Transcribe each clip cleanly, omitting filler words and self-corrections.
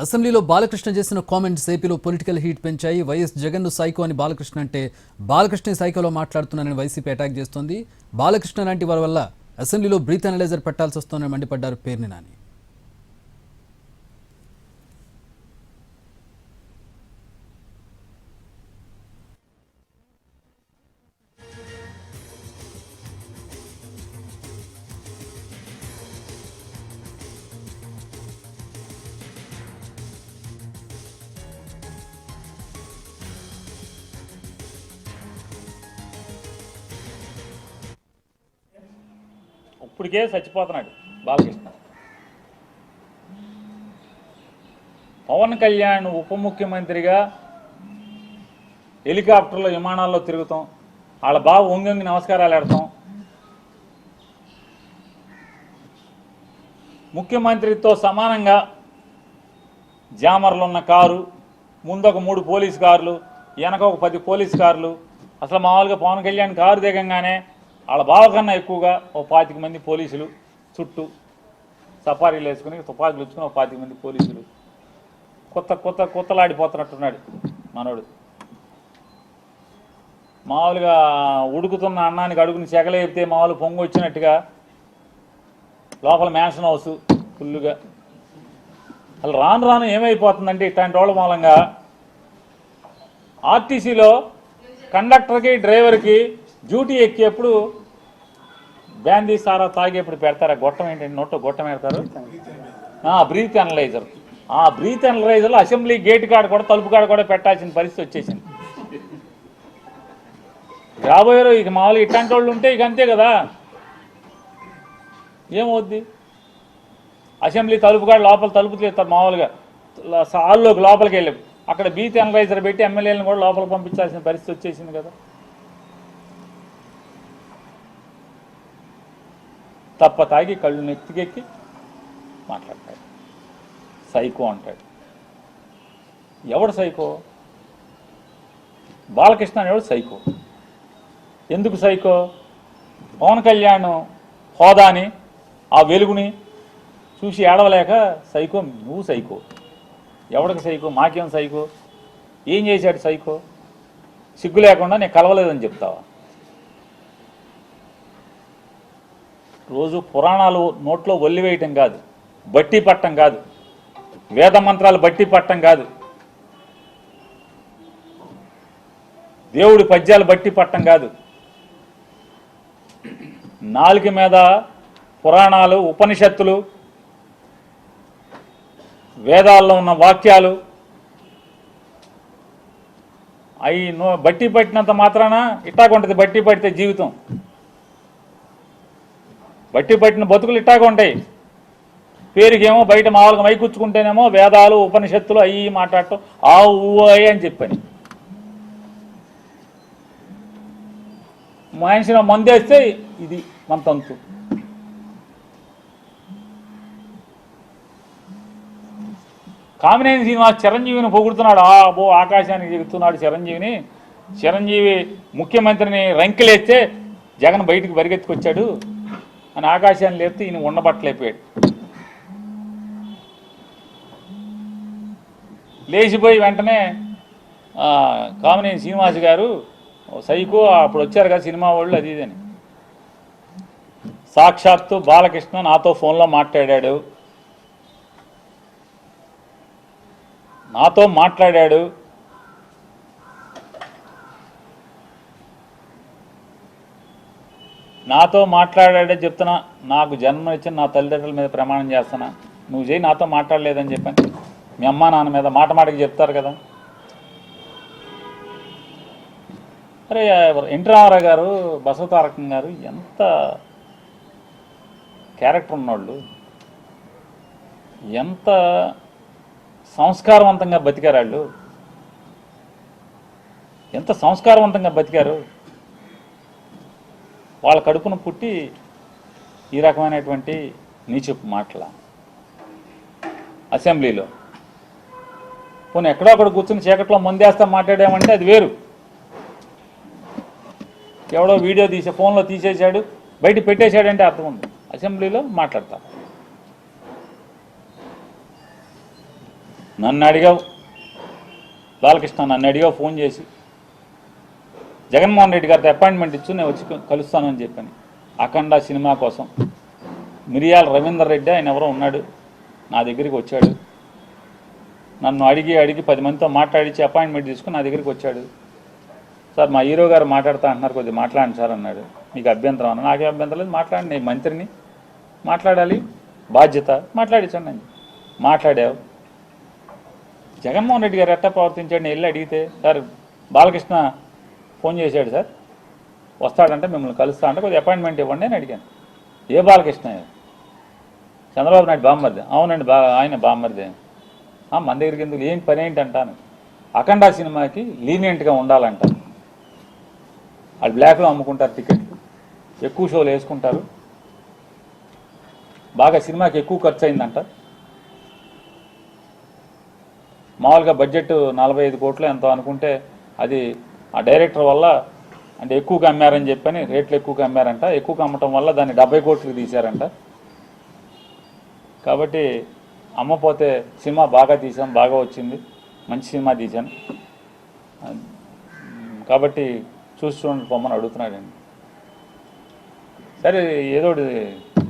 అసెంబ్లీలో బాలకృష్ణ చేసిన కామెంట్స్ ఏపీలో పొలిటికల్ హీట్ పెంచాయి. వైఎస్ జగన్ను సైకో అని బాలకృష్ణ అంటే బాలకృష్ణ సైకోలో మాట్లాడుతున్నానని వైసీపీ అటాక్ చేస్తోంది. బాలకృష్ణ లాంటి వారి వల్ల అసెంబ్లీలో బ్రీత్ అనలైజర్ పెట్టాల్సి వస్తోందని మండిపడ్డారు పేర్ని నాని. ఇప్పటికే చచ్చిపోతున్నాడు బాలకృష్ణ. పవన్ కళ్యాణ్ ఉప ముఖ్యమంత్రిగా హెలికాప్టర్లో విమానాల్లో తిరుగుతాం, వాళ్ళ బాబు వంగి నమస్కారాలు పెడతాం, ముఖ్యమంత్రితో సమానంగా జామర్లు ఉన్న కారు, ముందు ఒక 3 పోలీస్ కార్లు, వెనక ఒక 10 పోలీస్ కార్లు. అసలు మామూలుగా పవన్ కళ్యాణ్ కారు దిగంగానే వాళ్ళ బావ కన్నా ఎక్కువగా ఓ 25 మంది పోలీసులు చుట్టూ సఫారీలు వేసుకుని తుపాకులు ఇచ్చుకుని ఓ 25 మంది పోలీసులు. కొత్తలాడిపోతున్నట్టున్నాడు మనోడు. మామూలుగా ఉడుకుతున్న అన్నానికి అడుగుని సెగలేపితే మామూలు పొంగు వచ్చినట్టుగా లోపల మ్యాన్షన్ హౌస్ ఫుల్లుగా. అసలు రాను రాను ఏమైపోతుందంటే ఇట్లాంటి వాళ్ళ మూలంగా ఆర్టీసీలో కండక్టర్కి డ్రైవర్కి డ్యూటీ ఎక్కేప్పుడు బ్యాందీ సారా తాగేప్పుడు పెడతారు. గొట్టం ఏంటంటే నోట్లో గొట్టం పెడతారు, బ్రీత్ అనలైజర్. ఆ బ్రీత్ అనలైజర్లో అసెంబ్లీ గేట్ కాడ కూడా తలుపు కాడ కూడా పెట్టాల్సిన పరిస్థితి వచ్చేసింది. రాబోయేరు ఇక మామూలుగా ఇట్లాంటి వాళ్ళు ఉంటే ఇక అంతే కదా, ఏమవుద్ది. అసెంబ్లీ తలుపు కాడ లోపల తలుపు తీస్తారు మామూలుగా హాల్లోకి లోపలికి వెళ్ళి అక్కడ బ్రీత్ అనలైజర్ పెట్టి ఎమ్మెల్యేలను కూడా లోపలికి పంపించాల్సిన పరిస్థితి వచ్చేసింది కదా. తప్ప తాగి కళ్ళు నెత్తికెక్కి మాట్లాడతాడు, సైకో అంటాడు. ఎవడు సైకో? బాలకృష్ణ అనేవాడు సైకో. ఎందుకు సైకో? పవన్ కళ్యాణ్ హోదాని ఆ వెలుగుని చూసి ఏడవలేక సైకో. నువ్వు సైకో. ఎవడికి సైకో? మాకేం సైకో? ఏం చేశాడు సైకో? సిగ్గు లేకుండా నేను కలవలేదని చెప్తావా? రోజు పురాణాలు నోట్లో ఒల్లివేయటం కాదు, బట్టి పట్టం కాదు, వేద మంత్రాలు బట్టి పట్టం కాదు, దేవుడి పద్యాలు బట్టి పట్టం కాదు. నాలుక మీద పురాణాలు, ఉపనిషత్తులు, వేదాల్లో ఉన్న వాక్యాలు అవి బట్టి పట్టినంత మాత్రాన ఇట్టాగుంటుంది. బట్టి పడితే జీవితం, బట్టి పట్టిన బతుకులు ఇట్టాగా ఉంటాయి. పేరుకేమో బయట మామూలుగా మైకూర్చుకుంటేనేమో వేదాలు ఉపనిషత్తులు అవి మాట్లాడటం ఆ ఊయి అని చెప్పని. మనిషిని మందేస్తే ఇది మన తంతు. కామినేని శ్రీనివాస్ చిరంజీవిని పొగుడుతున్నాడు. ఆకాశానికి ఎగుతున్నాడు చిరంజీవిని. చిరంజీవి ముఖ్యమంత్రిని రంకెలేస్తే జగన్ బయటికి పరిగెత్తుకొచ్చాడు అని ఆకాశాన్ని లేపితే ఈయన ఉండబట్టలేకపోయాడు. లేచిపోయి వెంటనే కామినేని శ్రీనివాస్ గారు సైకో, అప్పుడు వచ్చారు కదా సినిమా వాళ్ళు అది ఇదని. సాక్షాత్తు బాలకృష్ణ నాతో ఫోన్లో మాట్లాడాడు, నాతో మాట్లాడాడే చెప్తున్నా. నాకు జన్మనిచ్చిన నా తల్లిదండ్రుల మీద ప్రమాణం చేస్తున్నా, నువ్వు చేయి నాతో మాట్లాడలేదని చెప్పని. మీ అమ్మా నాన్న మీద మాటకి చెప్తారు కదా. అరే ఎన్టీ రామారావు గారు, బసవతారకం గారు ఎంత క్యారెక్టర్ ఉన్నోళ్ళు, ఎంత సంస్కారవంతంగా బతికారు వాళ్ళు, ఎంత సంస్కారవంతంగా బతికారు. వాళ్ళ కడుపును పుట్టి ఈ రకమైనటువంటి నీచపు మాటల అసెంబ్లీలో. పోనీ ఎక్కడో అక్కడ కూర్చుని చీకట్లో మందేస్తా మాట్లాడామంటే అది వేరు. ఎవడో వీడియో తీసే ఫోన్లో తీసేశాడు, బయట పెట్టేశాడంటే అర్థం ఉంది. అసెంబ్లీలో మాట్లాడతారు. నన్ను అడిగావు బాలకృష్ణ, నన్ను అడిగావు ఫోన్ చేసి, జగన్మోహన్ రెడ్డి గారితో అపాయింట్మెంట్ ఇచ్చు నేను వచ్చి కలుస్తానని చెప్పాను. అఖండ సినిమా కోసం మిరియాల రవీందర్ రెడ్డి ఆయన ఎవరో ఉన్నాడు, నా దగ్గరికి వచ్చాడు. నన్ను అడిగి 10 మందితో మాట్లాడించి అపాయింట్మెంట్ తీసుకుని నా దగ్గరికి వచ్చాడు. సార్ మా హీరో గారు మాట్లాడుతా అంటున్నారు, కొద్దిగా మాట్లాడండి సార్ అన్నాడు. మీకు అభ్యంతరం అన్న, నాకే అభ్యంతరం లేదు, మాట్లాడండి, నేను మంత్రిని, మాట్లాడాలి, బాధ్యత, మాట్లాడించండి అని మాట్లాడావు. జగన్మోహన్ రెడ్డి గారు ఎట్టా ప్రవర్తించాడు? నేను వెళ్ళి అడిగితే, సార్ బాలకృష్ణ ఫోన్ చేశాడు సార్, వస్తాడంటే మిమ్మల్ని కలుస్తా అంటే కొద్దిగా అపాయింట్మెంట్ ఇవ్వండి అని అడిగాను. ఏ బాలకృష్ణ? చంద్రబాబు నాయుడు బామ్మర్ది. అవునండి, ఆయన బామ్మర్ది. మన దగ్గరికి ఎందుకు, ఏం పని ఏంటి అంటాను. అఖండ సినిమాకి లీనియంట్గా ఉండాలంట. వాళ్ళు బ్లాక్లో అమ్ముకుంటారు టికెట్లు, ఎక్కువ షోలు వేసుకుంటారు, బాగా సినిమాకి ఎక్కువ ఖర్చు అయిందంట. మామూలుగా బడ్జెట్ 45 కోట్లు ఎంతో అనుకుంటే అది ఆ డైరెక్టర్ వల్ల అంటే ఎక్కువగా అమ్మారని చెప్పని రేట్లు ఎక్కువగా అమ్మారంట. ఎక్కువగా అమ్మటం వల్ల దాన్ని 70 కోట్లకి తీశారంట. కాబట్టి అమ్మపోతే సినిమా బాగా తీసాం, బాగా వచ్చింది, మంచి సినిమా తీశాను, కాబట్టి చూసి చూడండి పొమ్మని అడుగుతున్నాడండి. సరే ఏదో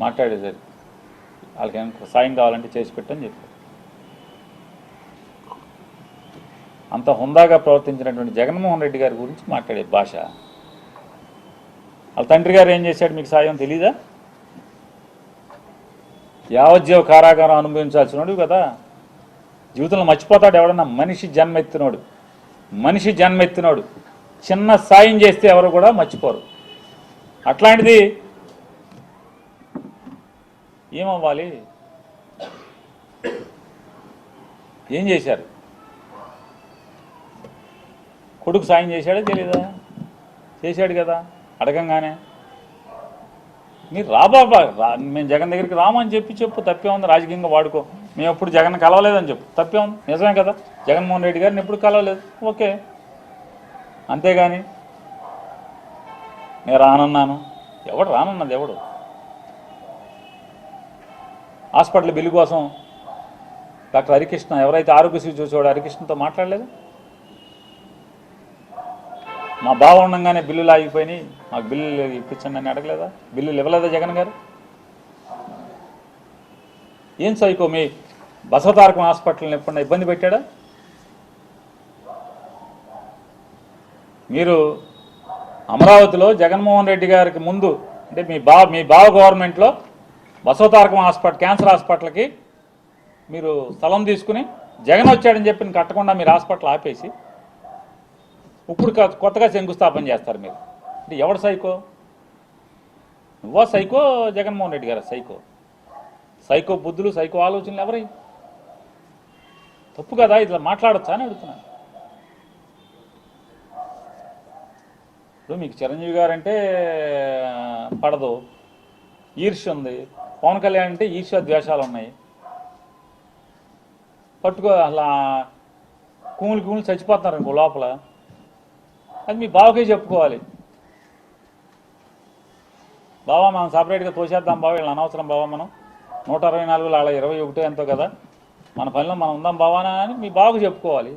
మాట్లాడే సరే, వాళ్ళకి ఏమైనా సాయం కావాలంటే చేసి పెట్టని చెప్పారు. అంత హుందాగా ప్రవర్తించినటువంటి జగన్మోహన్ రెడ్డి గారి గురించి మాట్లాడే భాష. వాళ్ళ తండ్రి గారు ఏం చేశాడు మీకు సాయం తెలీదా? యావజ్జీవ కారాగారం అనుభవించాల్సినోడు కదా. జీవితంలో మర్చిపోతాడు ఎవడన్నా? మనిషి జన్మెత్తినోడు చిన్న సాయం చేస్తే ఎవరు కూడా మర్చిపోరు. అట్లాంటిది ఏమవ్వాలి? ఏం చేశారు? కొడుకు సాయం చేశాడా తెలీదా? చేశాడు కదా. అడగంగానే మీరు రాబాబా, మేము జగన్ దగ్గరికి రామని చెప్పు, తప్పే ఉంది, రాజకీయంగా వాడుకో, మేము ఎప్పుడు జగన్ కలవలేదని చెప్పు, తప్పే ఉంది, నిజమే కదా. జగన్మోహన్ రెడ్డి గారిని ఎప్పుడు కలవలేదు, ఓకే, అంతేగాని నేను రానన్నాను, ఎవడు రానన్నది? ఎవడు? హాస్పిటల్ బిల్లు కోసం డాక్టర్ హరికృష్ణ, ఎవరైతే ఆరోగ్యశ్రీ చూసేవాడు హరికృష్ణతో మాట్లాడలేదు? మా బావ ఉండగానే బిల్లులు ఆగిపోయినాయి, మాకు బిల్లులు ఇప్పించండి అని అడగలేదా? బిల్లులు ఇవ్వలేదా జగన్ గారు? ఏం సైకో మీ బసవతారకం హాస్పిటల్ని ఎప్పుడన్నా ఇబ్బంది పెట్టాడా? మీరు అమరావతిలో జగన్మోహన్ రెడ్డి గారికి ముందు అంటే మీ బావ గవర్నమెంట్లో బసవతారకం హాస్పిటల్, క్యాన్సర్ హాస్పిటల్కి మీరు స్థలం తీసుకుని జగన్ వచ్చాడని చెప్పి కట్టకుండా మీరు హాస్పిటల్ ఆపేసి ఇప్పుడు కొత్తగా శంకుస్థాపన చేస్తారు మీరు. అంటే ఎవడు సైకో? నువ్వా సైకో? జగన్మోహన్ రెడ్డి గారు సైకో? సైకో బుద్ధులు, సైకో ఆలోచనలు ఎవరి? తప్పు కదా, ఇట్లా మాట్లాడచ్చా అని అడుగుతున్నాను. ఇప్పుడు మీకు చిరంజీవి గారు అంటే పడదు, ఈర్ష్య ఉంది. పవన్ కళ్యాణ్ అంటే ఈర్ష్య ద్వేషాలు ఉన్నాయి. పట్టుకో అలా కూములు చచ్చిపోతున్నారు ఇంకో లోపల. అది మీ బావకే చెప్పుకోవాలి. బావా మనం సపరేట్గా తోసేద్దాం బావ, వీళ్ళని అనవసరం బావా, మనం 124 అలా 21 ఎంతో కదా, మన పనిలో మనం ఉందాం బావానా అని మీ బావకు చెప్పుకోవాలి.